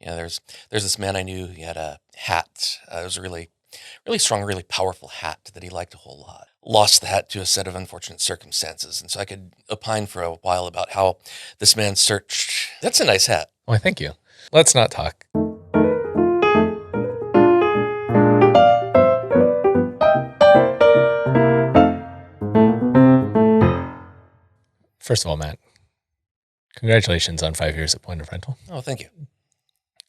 There's this man I knew. He had a hat. It was a really strong, really powerful hat that he liked a whole lot. Lost the hat to a set of unfortunate circumstances, and so I could opine for a while about how this man searched. That's a nice hat. Why, thank you. Let's not talk. First of all, Matt, congratulations on 5 years at Point of Rental. Oh, thank you.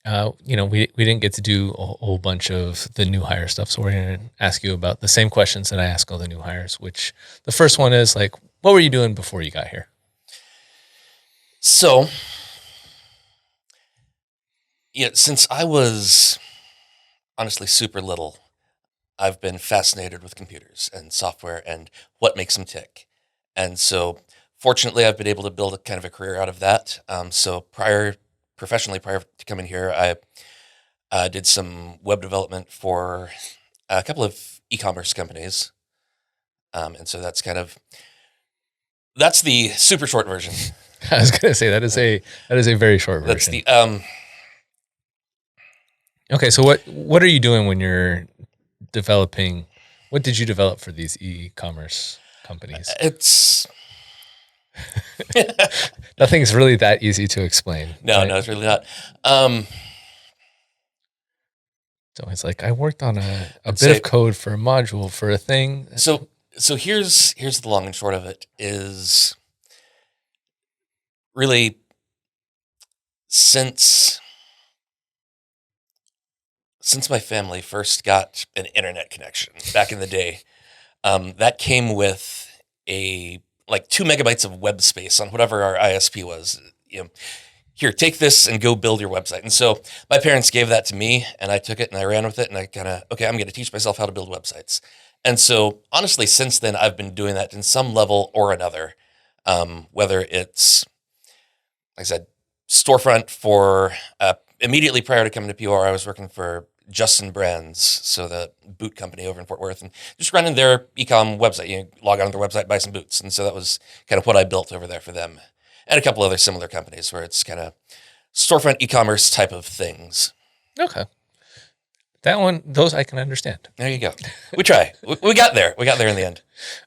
We didn't get to do a whole bunch of the new hire stuff, so we're going to ask you about the same questions that I ask all the new hires, which the first one is like, what were you doing before you got here? So, since I was honestly super little, I've been fascinated with computers and software and what makes them tick. And so, fortunately, I've been able to build a kind of a career out of that. So professionally, prior to coming here, I did some web development for a couple of e-commerce companies. And so that's the super short version. I was going to say that is a very short version. That's the Okay, so what are you doing when you're developing? What did you develop for these e-commerce companies? It's nothing's really that easy to explain. No, right? No, it's really not. So it's like I worked on a bit of code for a module for a thing. So here's the long and short of it is really since my family first got an internet connection back in the day, that came with a 2 megabytes of web space on whatever our ISP was. Here, take this and go build your website. And so my parents gave that to me, and I took it and I ran with it, and I I'm going to teach myself how to build websites. And so honestly, since then, I've been doing that in some level or another, whether it's, like I said, storefront for, immediately prior to coming to PR, I was working for Justin Brands, so the boot company over in Fort Worth, and just running their e-com website. Log on to their website, buy some boots. And so that was kind of what I built over there for them. And a couple other similar companies where it's kind of storefront e-commerce type of things. Okay. That one, those I can understand. There you go. We try. We got there. We got there in the end.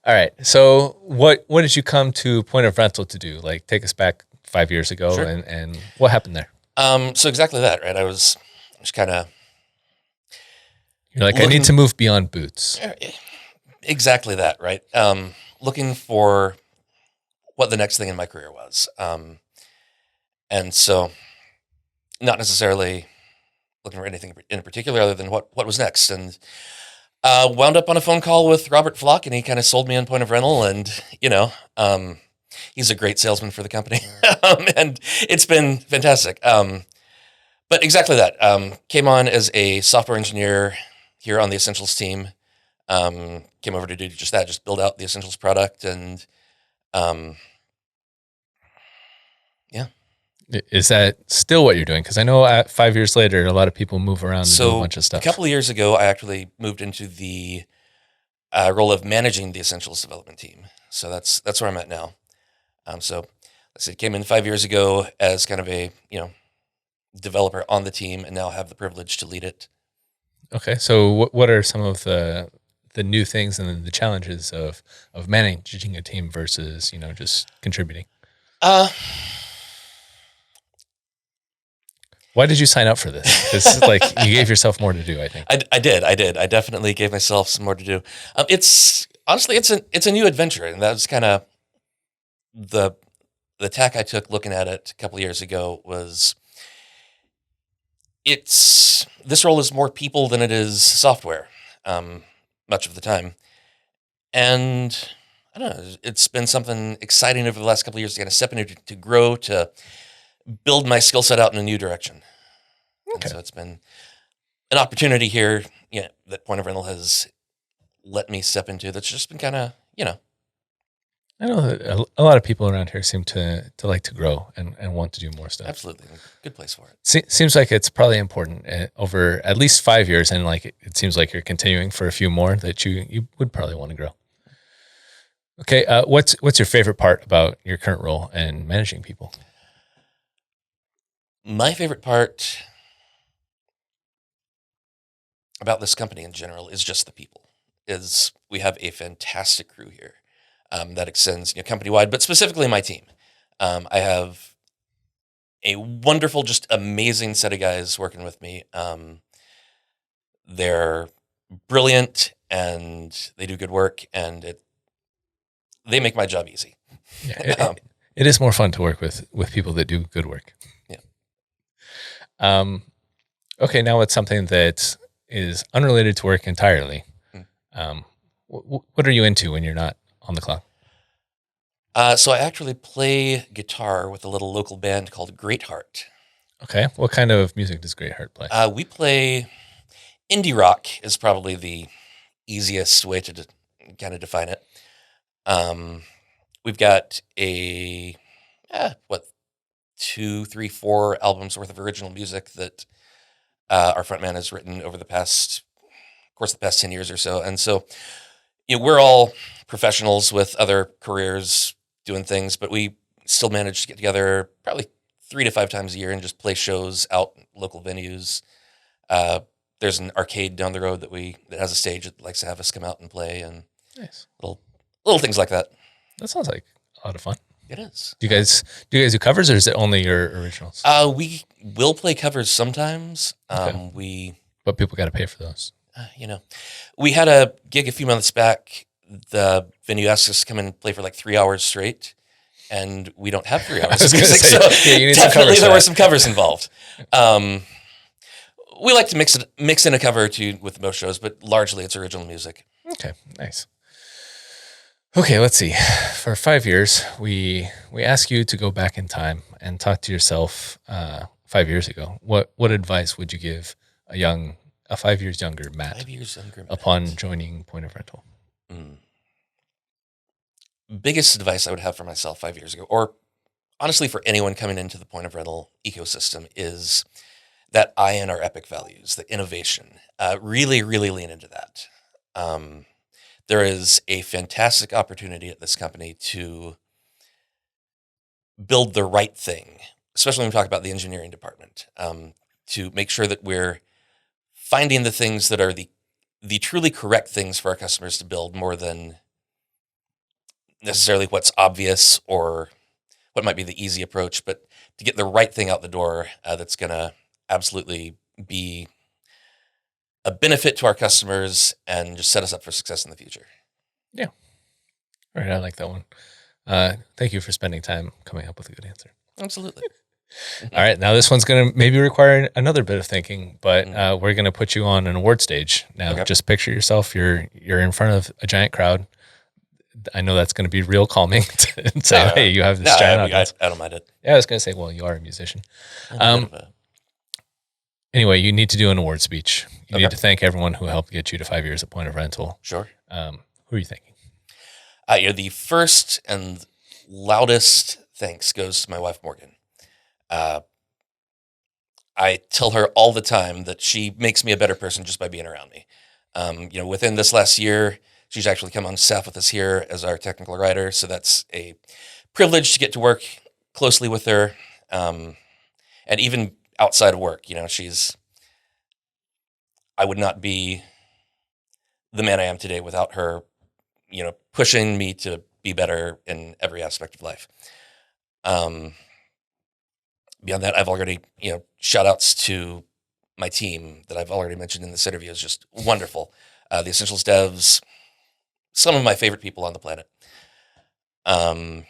All right. So what did you come to Point of Rental to do? Like take us back 5 years ago. Sure. And what happened there? So exactly that, right? I was just kind of... You're like, I need to move beyond boots. Exactly that, right? Looking for what the next thing in my career was. And so not necessarily looking for anything in particular other than what was next. And wound up on a phone call with Robert Flach, and he kind of sold me on Point of Rental. And, he's a great salesman for the company. And it's been fantastic. But exactly that. Came on as a software engineer here on the Essentials team. Came over to do just that, just build out the Essentials product. And yeah. Is that still what you're doing? Because I know 5 years later, a lot of people move around and do a bunch of stuff. A couple of years ago, I actually moved into the role of managing the Essentials development team. So that's where I'm at now. So I said, came in 5 years ago as kind of a, developer on the team, and now have the privilege to lead it. Okay. So what are some of the new things and the challenges of managing a team versus, just contributing? Why did you sign up for this? Because you gave yourself more to do, I think. I did. I definitely gave myself some more to do. It's a new adventure, and that was kind of the tack I took looking at it a couple of years ago. Was this role is more people than it is software, much of the time, and I don't know. It's been something exciting over the last couple of years to kind of step into, to grow, to build my skill set out in a new direction. Okay. And so it's been an opportunity here, that Point of Rental has let me step into. That's just been kind of, I know that a lot of people around here seem to like to grow and want to do more stuff. Absolutely. Good place for it. Seems like it's probably important over at least 5 years. And it seems like you're continuing for a few more that you would probably want to grow. Okay. What's your favorite part about your current role and managing people? My favorite part, about this company in general is just the people. Is we have a fantastic crew here that extends company wide, but specifically my team. I have a wonderful, just amazing set of guys working with me. They're brilliant and they do good work, and they make my job easy. Yeah, it is more fun to work with people that do good work. Yeah. Okay, now it's something that is unrelated to work entirely. What are you into when you're not on the clock? So I actually play guitar with a little local band called Great Heart. Okay, what kind of music does Great Heart play? We play indie rock is probably the easiest way to kind of define it. We've got a 2, 3, 4 albums worth of original music that our frontman has written over the past 10 years or so. And so, we're all professionals with other careers doing things, but we still manage to get together probably 3 to 5 times a year and just play shows out in local venues. There's an arcade down the road that has a stage that likes to have us come out and play, and Nice. little things like that. That sounds like a lot of fun. It is. Do you guys do covers, or is it only your originals? We will play covers sometimes. Okay. But people got to pay for those. We had a gig a few months back. The venue asked us to come in and play for like 3 hours straight, and we don't have 3 hours of music, so you need definitely there were some covers involved. We like to mix in a cover or two with most shows, but largely it's original music. Okay, nice. Okay, let's see. For 5 years, we ask you to go back in time and talk to yourself 5 years ago. What advice would you give a 5 years younger Matt? 5 years younger Matt. Upon joining Point of Rental? Biggest advice I would have for myself 5 years ago, or honestly for anyone coming into the Point of Rental ecosystem, is that I and our epic values, the innovation. Really, really lean into that. There is a fantastic opportunity at this company to build the right thing, especially when we talk about the engineering department, to make sure that we're finding the things that are the truly correct things for our customers to build, more than necessarily what's obvious or what might be the easy approach, but to get the right thing out the door that's going to absolutely be a benefit to our customers and just set us up for success in the future. Yeah. All right. I like that one. Thank you for spending time coming up with a good answer. Absolutely. All right. Now this one's going to maybe require another bit of thinking, but we're going to put you on an award stage. Now, Okay. Just picture yourself. You're in front of a giant crowd. I know that's going to be real calming to say, hey, you have this giant audience. I don't mind it. Yeah, I was going to say, well, you are a musician. Anyway, you need to do an award speech. You need to thank everyone who helped get you to 5 years at Point of Rental. Sure. Who are you thanking? The first and loudest thanks goes to my wife, Morgan. I tell her all the time that she makes me a better person just by being around me. Within this last year, she's actually come on staff with us here as our technical writer. So that's a privilege to get to work closely with her. And even outside of work, I would not be the man I am today without her, pushing me to be better in every aspect of life. Beyond that, I've already, shout outs to my team that I've already mentioned in this interview is just wonderful. The Essentials devs, some of my favorite people on the planet. And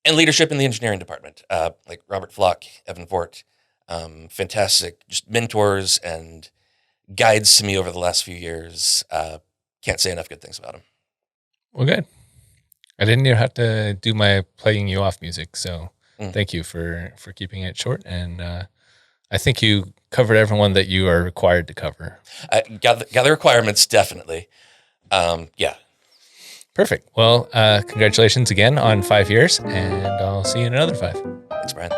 leadership in the engineering department, like Robert Flach, Evan Fort, fantastic, just mentors and guides to me over the last few years. Can't say enough good things about them. Well, good. I didn't even have to do my playing you off music, so thank you for keeping it short. And I think you covered everyone that you are required to cover. Got the requirements, definitely. Yeah. Perfect. Well, congratulations again on 5 years, and I'll see you in another 5. Thanks, Brian.